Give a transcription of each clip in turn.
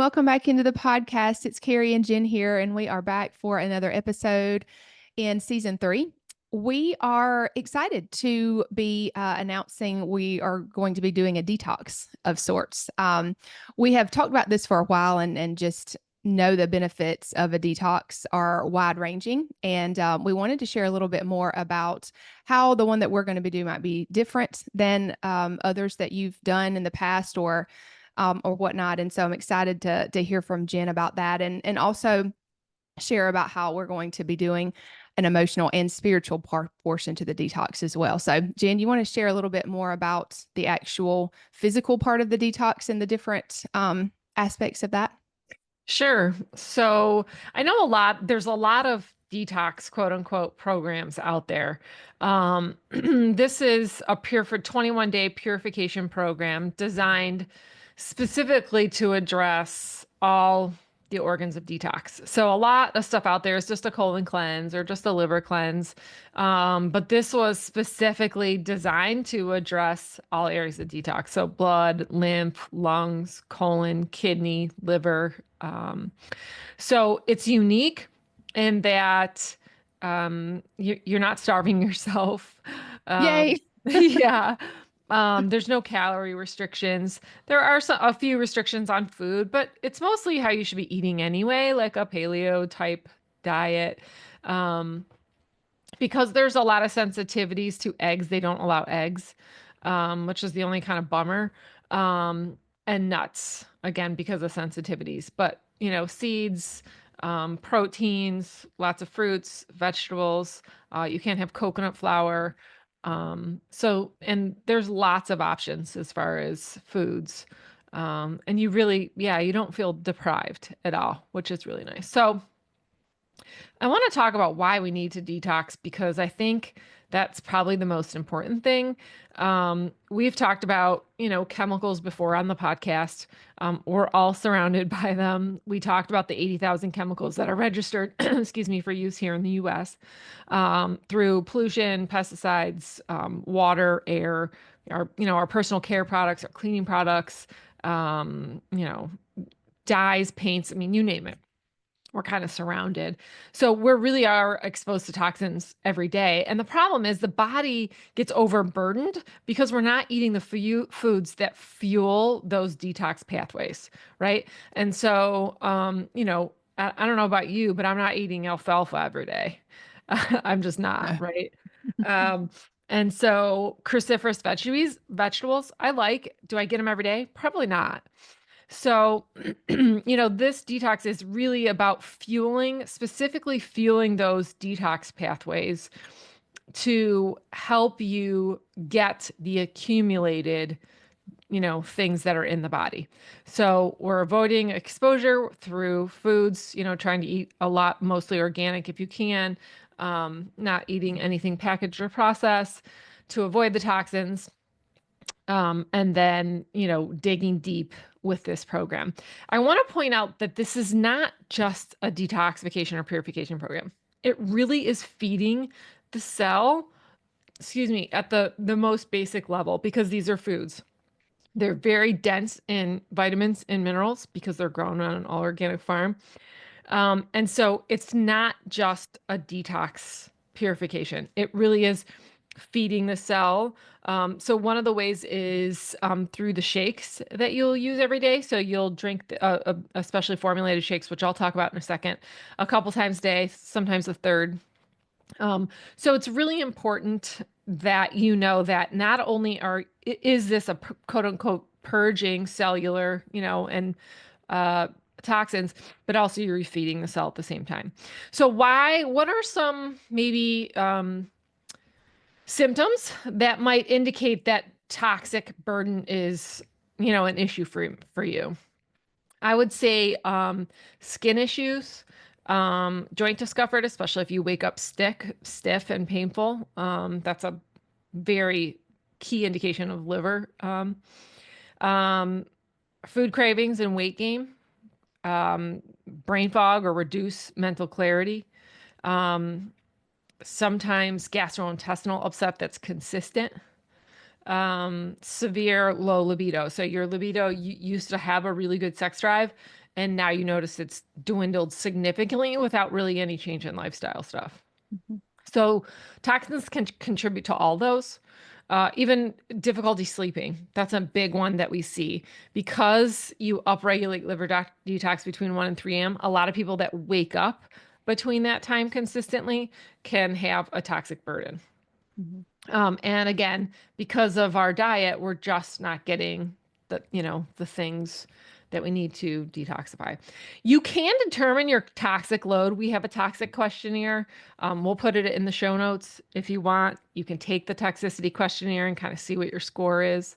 welcome back into the podcast. It's Carrie and Jen here, and we are back for another episode in season 3. We are excited to be announcing we are going to be doing a detox of sorts. We have talked about this for a while and just know the benefits of a detox are wide ranging. And we wanted to share a little bit more about how the one that we're going to be doing might be different than others that you've done in the past or whatnot. And so I'm excited to hear from Jen about that and also share about how we're going to be doing an emotional and spiritual portion to the detox as well. So Jen, you want to share a little bit more about the actual physical part of the detox and the different aspects of that? Sure. So I know there's a lot of detox, quote unquote, programs out there. This is a 21-day purification program designed specifically to address all the organs of detox. So a lot of stuff out there is just a colon cleanse or just a liver cleanse. But this was specifically designed to address all areas of detox. So blood, lymph, lungs, colon, kidney, liver. So it's unique in that you're not starving yourself. Yay. Yeah. There's no calorie restrictions. There are a few restrictions on food, but it's mostly how you should be eating anyway, like a paleo type diet. Because there's a lot of sensitivities to eggs, they don't allow eggs, which is the only kind of bummer. And nuts, again, because of sensitivities. But, seeds, proteins, lots of fruits, vegetables. You can't have coconut flour. And there's lots of options as far as foods. And you don't feel deprived at all, which is really nice. So I want to talk about why we need to detox because I think that's probably the most important thing. We've talked about, chemicals before on the podcast. We're all surrounded by them. We talked about the 80,000 chemicals that are registered, excuse me, for use here in the US through pollution, pesticides, water, air, our personal care products, our cleaning products, dyes, paints, I mean, you name it. We're kind of surrounded. So we really are exposed to toxins every day. And the problem is the body gets overburdened because we're not eating the foods that fuel those detox pathways, right? And so, I don't know about you, but I'm not eating alfalfa every day. I'm just not, right? Um, and so cruciferous vegetables, I like. Do I get them every day? Probably not. So, this detox is really about specifically fueling those detox pathways to help you get the accumulated, things that are in the body. So we're avoiding exposure through foods, trying to eat a lot, mostly organic if you can, not eating anything packaged or processed to avoid the toxins. And then, digging deep with this program. I want to point out that this is not just a detoxification or purification program. It really is feeding the cell, at the most basic level because these are foods. They're very dense in vitamins and minerals because they're grown on an all organic farm. And so it's not just a detox purification. It really is feeding the cell. So one of the ways is through the shakes that you'll use every day. So you'll drink especially formulated shakes, which I'll talk about in a second, a couple times a day, sometimes a third. So it's really important that you know that not only is this a quote unquote purging cellular, and toxins, but also you're feeding the cell at the same time. So what are some maybe symptoms that might indicate that toxic burden is, an issue for you? I would say skin issues, joint discomfort, especially if you wake up stiff and painful. That's a very key indication of liver. Food cravings and weight gain, brain fog or reduced mental clarity. Sometimes gastrointestinal upset that's consistent, severe low libido. So your libido used to have a really good sex drive And now you notice it's dwindled significantly without really any change in lifestyle stuff. Mhm. So toxins can contribute to all those. Even difficulty sleeping. That's a big one that we see. Because you upregulate liver detox between 1 and 3 a.m., a lot of people that wake up between that time consistently can have a toxic burden. Mhm. And again, because of our diet, we're just not getting the things that we need to detoxify. You can determine your toxic load. We have a toxic questionnaire. We'll put it in the show notes if you want. You can take the toxicity questionnaire and kind of see what your score is,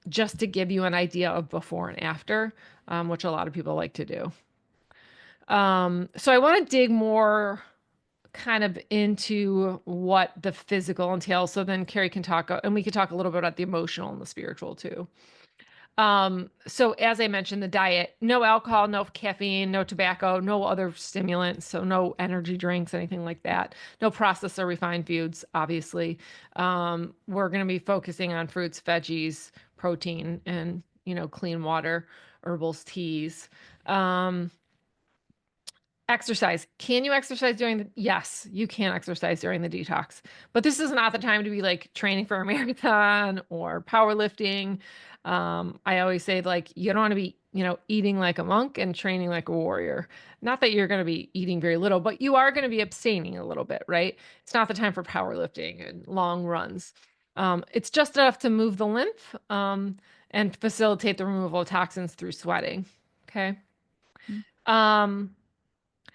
just to give you an idea of before and after, which a lot of people like to do. So I want to dig more kind of into what the physical entails. So then Carrie can talk, and we can talk a little bit about the emotional and the spiritual too. So as I mentioned, the diet, no alcohol, no caffeine, no tobacco, no other stimulants, so no energy drinks, anything like that. No processed or refined foods, obviously. We're going to be focusing on fruits, veggies, protein, and, clean water, herbals, teas. Exercise. Can you exercise during the Yes, you can exercise during the detox. But this is not the time to be like training for a marathon or powerlifting. I always say like you don't want to be, eating like a monk and training like a warrior. Not that you're going to be eating very little, but you are going to be abstaining a little bit, right? It's not the time for powerlifting and long runs. It's just enough to move the lymph, and facilitate the removal of toxins through sweating. Okay. Mhm. Um,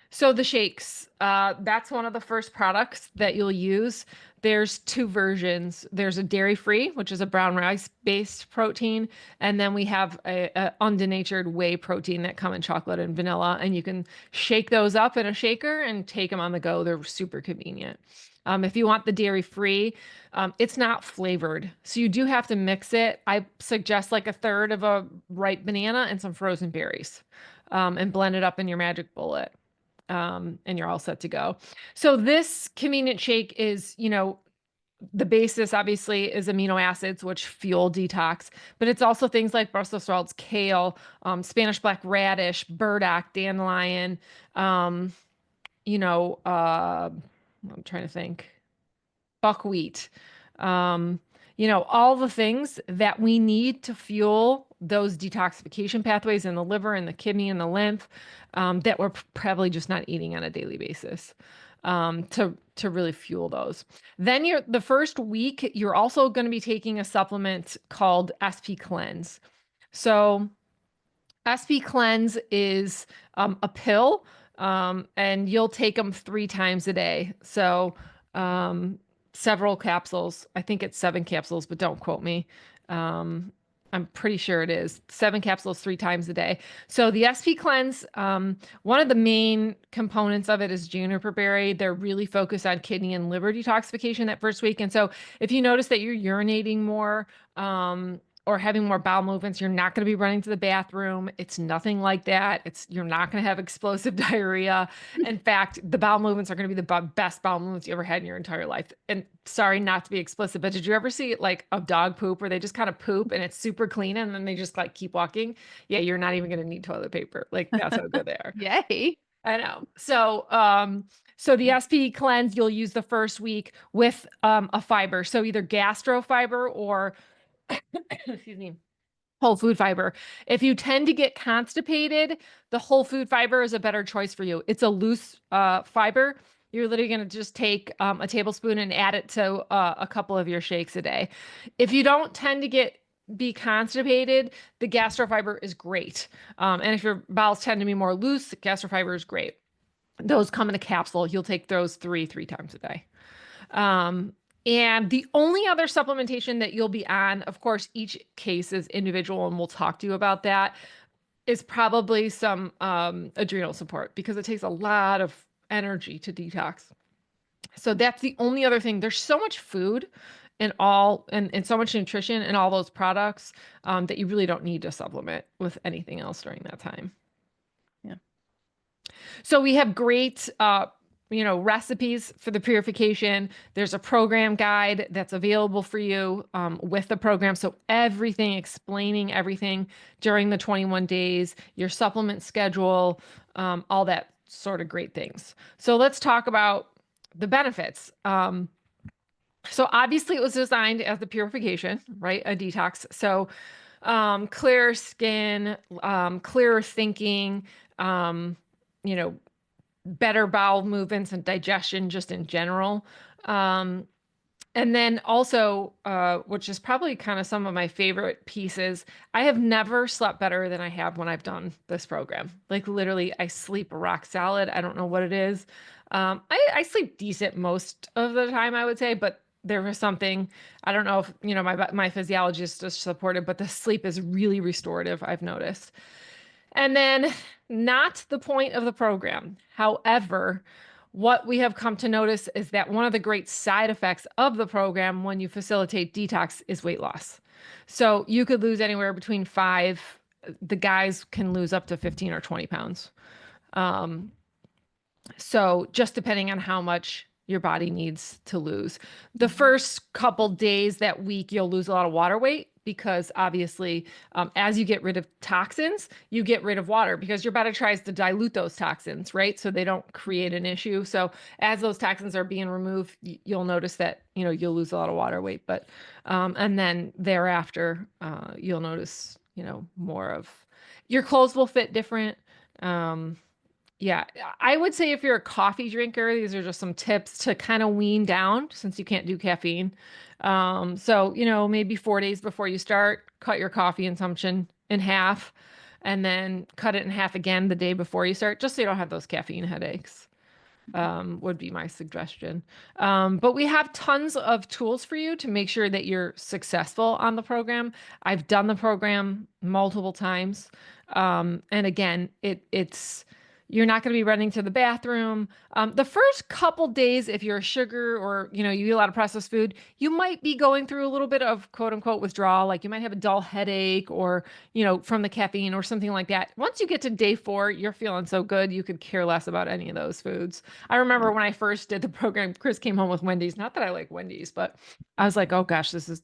so the shakes, that's one of the first products that you'll use. There's two versions. There's a dairy-free, which is a brown rice-based protein, and then we have a undenatured whey protein that come in chocolate and vanilla, and you can shake those up in a shaker and take them on the go. They're super convenient. If you want the dairy-free, it's not flavored, so you do have to mix it. I suggest like a third of a ripe banana and some frozen berries, and blend it up in your magic bullet, and you're all set to go. So this convenient shake is, the basis obviously is amino acids, which fuel detox, but it's also things like Brussels sprouts, kale, Spanish black radish, burdock, dandelion, um, you know, uh, I'm trying to think, buckwheat, um, all the things that we need to fuel those detoxification pathways in the liver and the kidney and the lymph, that we're probably just not eating on a daily basis, to really fuel those. Then the first week, you're also going to be taking a supplement called SP Cleanse. So SP Cleanse is, a pill, and you'll take them 3 times a day. So, um, several capsules. I think it's 7 capsules, but don't quote me. I'm pretty sure it is 7 capsules 3 times a day. So the SP Cleanse, one of the main components of it is juniper berry. They're really focused on kidney and liver detoxification that first week. And so if you notice that you're urinating more, or having more bowel movements, you're not going to be running to the bathroom. It's nothing like that. You're not going to have explosive diarrhea. In fact, the bowel movements are going to be the best bowel movements you ever had in your entire life. And sorry not to be explicit, but did you ever see like a dog poop where they just kind of poop and it's super clean and then they just like keep walking? Yeah, you're not even going to need toilet paper. Like that's how good they are. Yay. I know. So the SP Cleanse you'll use the first week with, a fiber. So either gastro fiber or excuse me, whole food fiber. If you tend to get constipated, the whole food fiber is a better choice for you. It's a loose, fiber. You're literally going to just take, a tablespoon and add it to, a couple of your shakes a day. If you don't tend to be constipated, the gastrofiber is great. And if your bowels tend to be more loose, gastrofiber is great. Those come in a capsule. You'll take those three times a day. Um, and the only other supplementation that you'll be on, of course, each case is individual, and we'll talk to you about that, is probably some, adrenal support because it takes a lot of energy to detox. So that's the only other thing. There's so much food and so much nutrition in all those products, that you really don't need to supplement with anything else during that time. Yeah. So we have great, recipes for the purification. There's a program guide that's available for you with the program. So everything, explaining everything during the 21 days, your supplement schedule, all that sort of great things. So let's talk about the benefits. So obviously it was designed as the purification, right? A detox. So clearer skin, clearer thinking, you know, better bowel movements and digestion just in general. And then also, which is probably kind of some of my favorite pieces, I have never slept better than I have when I've done this program. Like literally, I sleep rock solid. I don't know what it is. I sleep decent most of the time, I would say, but there was something, I don't know if, my physiologist is supportive, but the sleep is really restorative, I've noticed. And then, not the point of the program. However, what we have come to notice is that one of the great side effects of the program when you facilitate detox is weight loss. So you could lose anywhere between the guys can lose up to 15 or 20 pounds. So just depending on how much your body needs to lose. The first couple days that week, you'll lose a lot of water weight because obviously, as you get rid of toxins, you get rid of water because your body tries to dilute those toxins, right? So they don't create an issue. So as those toxins are being removed, you'll notice that, you'll lose a lot of water weight. But, and then thereafter, you'll notice, more of your clothes will fit different. Yeah, I would say if you're a coffee drinker, these are just some tips to kind of wean down since you can't do caffeine. So, maybe 4 days before you start, cut your coffee consumption in half and then cut it in half again the day before you start, just so you don't have those caffeine headaches, would be my suggestion. But we have tons of tools for you to make sure that you're successful on the program. I've done the program multiple times. And again, it's you're not going to be running to the bathroom. The first couple days, if you're a sugar or you eat a lot of processed food, you might be going through a little bit of quote unquote withdrawal. Like you might have a dull headache or from the caffeine or something like that. Once you get to day 4, you're feeling so good you could care less about any of those foods. I remember when I first did the program, Chris came home with Wendy's. Not that I like Wendy's, but I was like, oh gosh, this is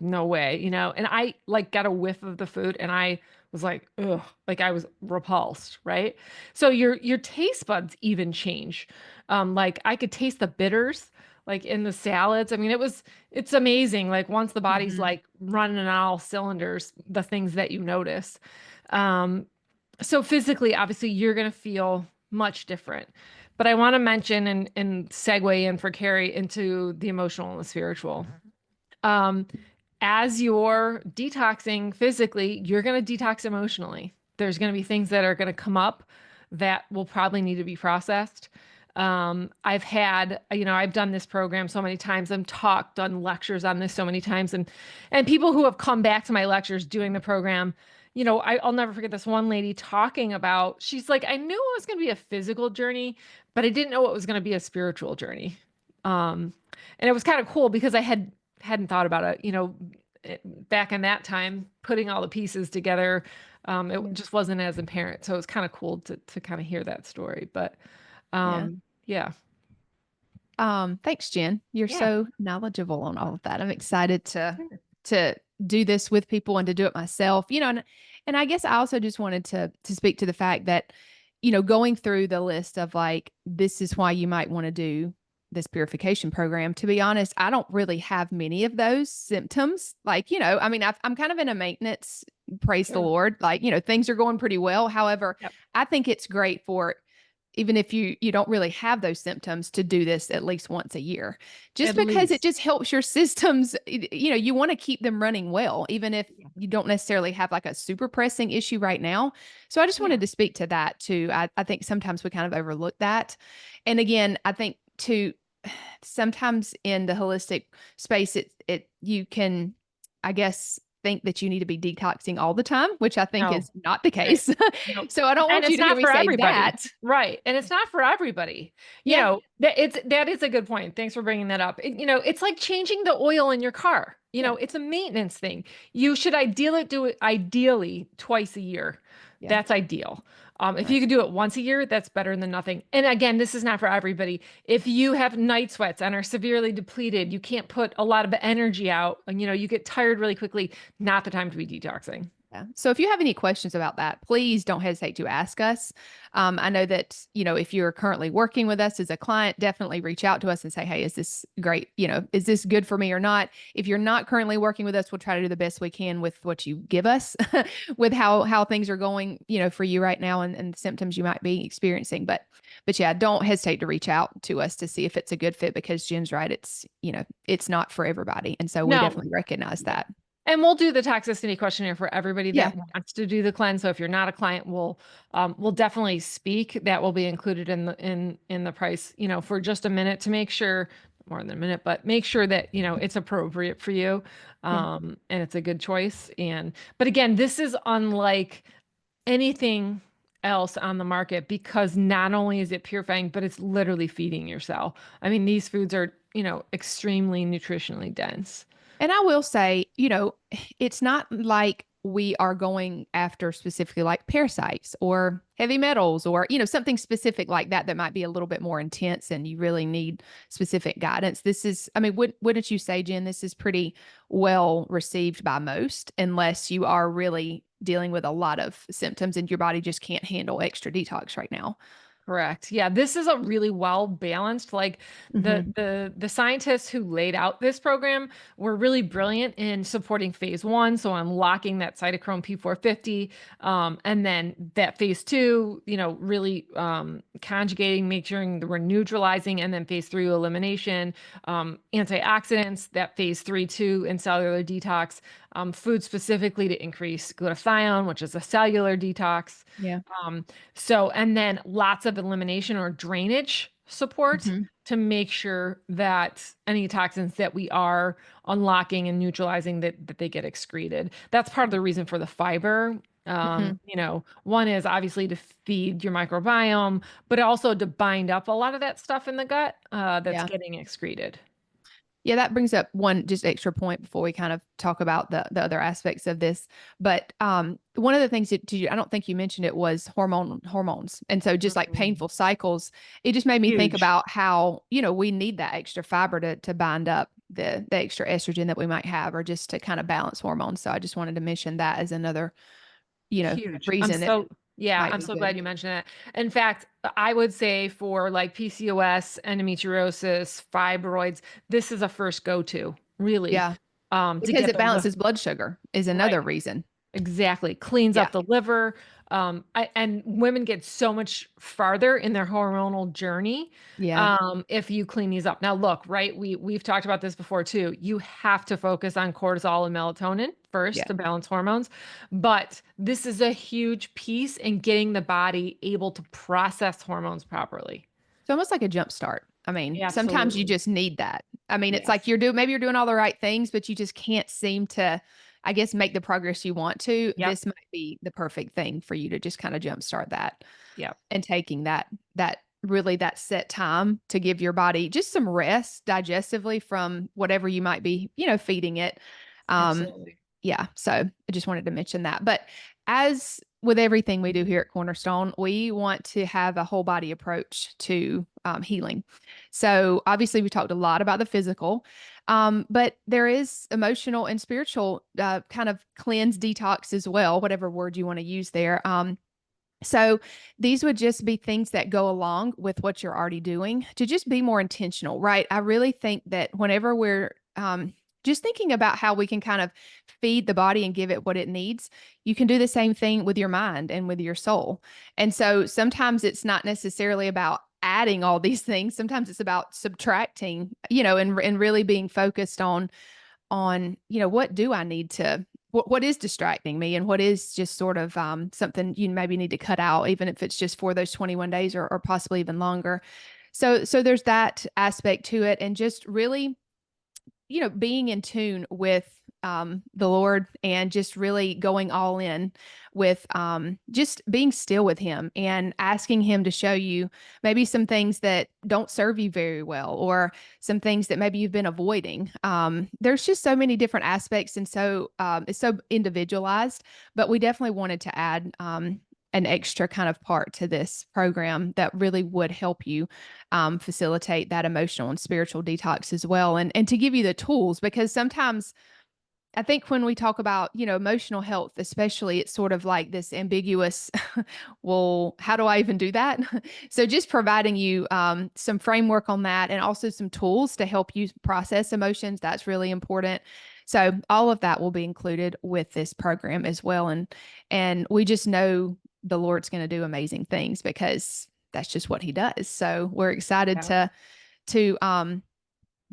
no way, And I like got a whiff of the food and I was like, ugh, like I was repulsed, right? So your taste buds even change. Like I could taste the bitters like in the salads. I mean, it's amazing. Like once the body's Mhm. like running on all cylinders, the things that you notice. Um, so physically, obviously, you're gonna feel much different. But I want to mention and segue in for Carrie into the emotional and the spiritual. Um, as you're detoxing physically, you're going to detox emotionally. There's going to be things that are going to come up that will probably need to be processed. I've done this program so many times. Done lectures on this so many times, and people who have come back to my lectures doing the program, I'll never forget this one lady talking about. She's like, I knew it was going to be a physical journey, but I didn't know it was going to be a spiritual journey. And it was kind of cool because I hadn't thought about it, back in that time, putting all the pieces together, it Yeah. just wasn't as apparent. So it was kind of cool to kind of hear that story. But Yeah. yeah, Thanks, Jen. You're yeah, so knowledgeable on all of that. I'm excited to sure. to do this with people and to do it myself. And I guess I also just wanted to speak to the fact that, going through the list of like this is why you might want to do this purification program. To be honest, I don't really have many of those symptoms. Like, I mean, I'm kind of in a maintenance, praise the Sure. Lord. Like, things are going pretty well. However, Yep. I think it's great for even if you don't really have those symptoms to do this at least once a year just At because it least. just helps your systems. You want to keep them running well even if Yeah. you don't necessarily have like a super pressing issue right now. So I just Yeah. wanted to speak to that too. I think sometimes we kind of overlook that. And again, I think too sometimes in the holistic space it you can, I guess, think that you need to be detoxing all the time, which I think No. is not the Right. case. Nope. So I don't And want you it's to hear not me for say everybody. that. Right. And it's not for everybody. Yeah. That is a good point. Thanks for bringing that up. It's like changing the oil in your car. Yeah. It's a maintenance thing. You should ideally do it ideally twice a year. Yeah. That's ideal. If Right. you can do it once a year, that's better than nothing. And again, this is not for everybody. If you have night sweats and are severely depleted, you can't put a lot of energy out, and you get tired really quickly, not the time to be detoxing. Yeah. So if you have any questions about that, please don't hesitate to ask us. I know that, if you're currently working with us as a client, definitely reach out to us and say, hey, is this great? Is this good for me or not? If you're not currently working with us, we'll try to do the best we can with what you give us, with how things are going, for you right now, and the symptoms you might be experiencing. But yeah, don't hesitate to reach out to us to see if it's a good fit, because Jen's right. It's not for everybody. And so we No. definitely recognize that. And we'll do the toxicity questionnaire for everybody Yeah. that wants to do the cleanse. So if you're not a client, we'll definitely speak. That will be included in the price, for just a minute to make sure, more than a minute, but make sure that it's appropriate for you, Yeah. and it's a good choice. But again, this is unlike anything else on the market, because not only is it purifying, but it's literally feeding your cell. I mean, these foods are extremely nutritionally dense. And I will say, it's not like we are going after specifically like parasites or heavy metals or, something specific like that that might be a little bit more intense and you really need specific guidance. This is, I mean, wouldn't you say, Jen, this is pretty well received by most, unless you are really dealing with a lot of symptoms and your body just can't handle extra detox right now. Correct. Yeah, this is a really well balanced. Like the Hmm. the scientists who laid out this program were really brilliant in supporting phase one, so unlocking that cytochrome P450, and then that phase two, really conjugating, making sure that we're neutralizing, and then phase three elimination, antioxidants. That phase three too in cellular detox, food specifically to increase glutathione, which is a cellular detox. Yeah. Um, and then lots of elimination or drainage support Hmm. to make sure that any toxins that we are unlocking and neutralizing, that they get excreted. That's part of the reason for the fiber. Hmm. One is obviously to feed your microbiome, but also to bind up a lot of that stuff in the gut that's Yeah. getting excreted. Yeah, that brings up one just extra point before we kind of talk about the other aspects of this. But one of the things I don't think you mentioned it, was hormones. And so just like Mhm. painful cycles, it just made me think Huge. about how, we need that extra fiber to bind up the extra estrogen that we might have, or just to kind of balance hormones. So I just wanted to mention that as another, Huge. reason it Yeah, might I'm be so good. glad you mentioned that. In fact, I would say for like PCOS, endometriosis, fibroids, this is a first go-to, really, Yeah, to because get it the lift balances blood sugar is right. another reason. Exactly. Cleans Yeah. up the liver. And women get so much farther in their hormonal journey Yeah. if you clean these up. Now, look, right? We've talked about this before too. You have to focus on cortisol and melatonin first Yeah. to balance hormones, but this is a huge piece in getting the body able to process hormones properly. It's almost like a jump start. I mean, sometimes you Absolutely. just need that. I mean, it's like Yes. maybe you're doing all the right things, but you just can't seem to, I guess, make the progress you want to. Yep. This might be the perfect thing for you to just kind of jumpstart that, Yep. and taking that really that set time to give your body just some rest digestively from whatever you might be, feeding it. Um, Absolutely. yeah, so I just wanted to mention that. But as with everything we do here at Cornerstone, we want to have a whole body approach to healing. So obviously, we talked a lot about the physical, but there is emotional and spiritual kind of cleanse, detox as well, whatever word you want to use there. So these would just be things that go along with what you're already doing to just be more intentional, right? I really think that whenever we're just thinking about how we can kind of feed the body and give it what it needs, you can do the same thing with your mind and with your soul. And so sometimes it's not necessarily about adding all these things. Sometimes it's about subtracting, and really being focused on, what do I need to, what is distracting me, and what is just sort of something you maybe need to cut out, even if it's just for those 21 days, or possibly even longer. So there's that aspect to it, and just really, being in tune with the Lord, and just really going all in with just being still with Him and asking Him to show you maybe some things that don't serve you very well, or some things that maybe you've been avoiding. There's just so many different aspects, and so it's so individualized, but we definitely wanted to add an extra kind of part to this program that really would help you facilitate that emotional and spiritual detox as well. And to give you the tools, because sometimes I think when we talk about, emotional health, especially, it's sort of like this ambiguous, well, how do I even do that? So just providing you some framework on that and also some tools to help you process emotions, that's really important. So all of that will be included with this program as well. And we just know the Lord's going to do amazing things because that's just what he does. So we're excited Yeah. to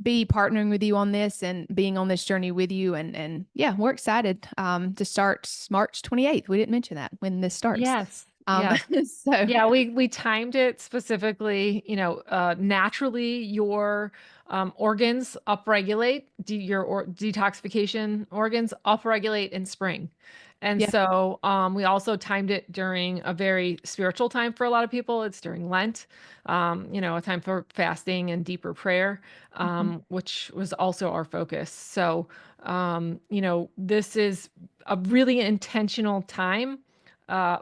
be partnering with you on this and being on this journey with you. And yeah, we're excited to start March 28th. We didn't mention that when this starts. Yes. Yes. So Yeah, we timed it specifically, naturally your organs upregulate, detoxification organs upregulate in spring. And yeah. so we also timed it during a very spiritual time for a lot of people. It's during Lent, a time for fasting and deeper prayer, Mhm. which was also our focus. So, this is a really intentional time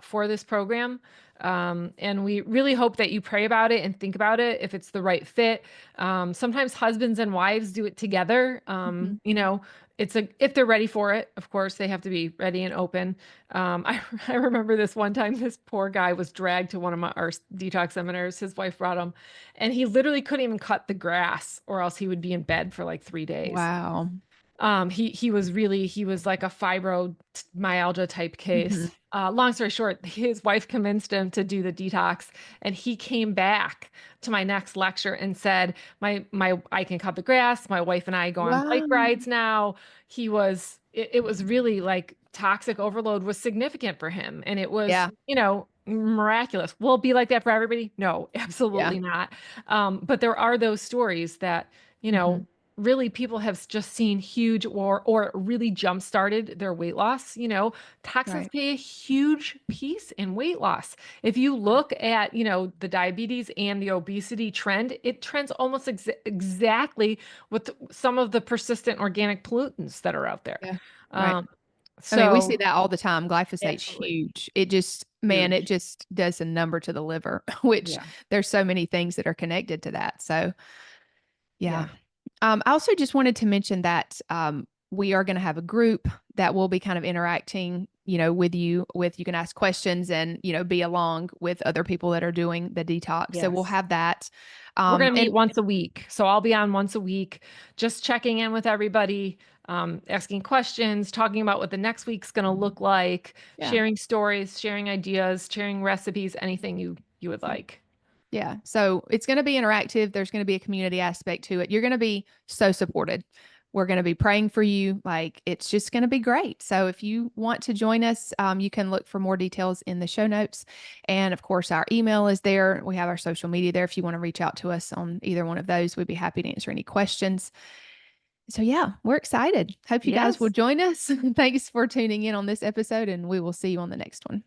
for this program. And we really hope that you pray about it and think about it if it's the right fit. Sometimes husbands and wives do it together. Mhm. If they're ready for it, of course, they have to be ready and open. I remember this one time, this poor guy was dragged to one of our detox seminars. His wife brought him, and he literally couldn't even cut the grass, or else he would be in bed for like 3 days. Wow. He was like a fibromyalgia type Mhm. case. Long story short, his wife convinced him to do the detox, and he came back to my next lecture and said, "My I can cut the grass. My wife and I go on bike Wow. rides now." It was really like toxic overload was significant for him, and it was, Yeah. miraculous. Will it be like that for everybody? No, Yeah. absolutely not. But there are those stories that, you Mhm. know, really people have just seen huge or really jump started their weight loss. Toxins Right. play a huge piece in weight loss. If you Right. look at, the diabetes and the obesity trend, it trends almost exactly with some of the persistent organic pollutants that are out there. Yeah. Right. Um, I mean, we see so that all the time. Glyphosate's absolutely huge. It just, man, it huge. just does a number to the liver, which Yeah. there's so many things that are connected to that. So yeah. Yeah. I also just wanted to mention that we are going to have a group that will be kind of interacting, with you can ask questions and, be along with other people that are doing the detox. So we'll Yes. have that. We're going to meet And once a week. So I'll be on once a week, just checking in with everybody, asking questions, talking about what the next week's going to look like, yeah, sharing stories, sharing ideas, sharing recipes, anything you would like. yeah. So it's going to be interactive. There's going to be a community aspect to it. You're going to be so supported. We're going to be praying for you. Like, it's just going to be great. So if you want to join us, you can look for more details in the show notes. And of course, our email is there. We have our social media there. If you want to reach out to us on either one of those, we'd be happy to answer any questions. So yeah, we're excited. Hope you guys will Yes. join us. Thanks for tuning in on this episode, and we will see you on the next one.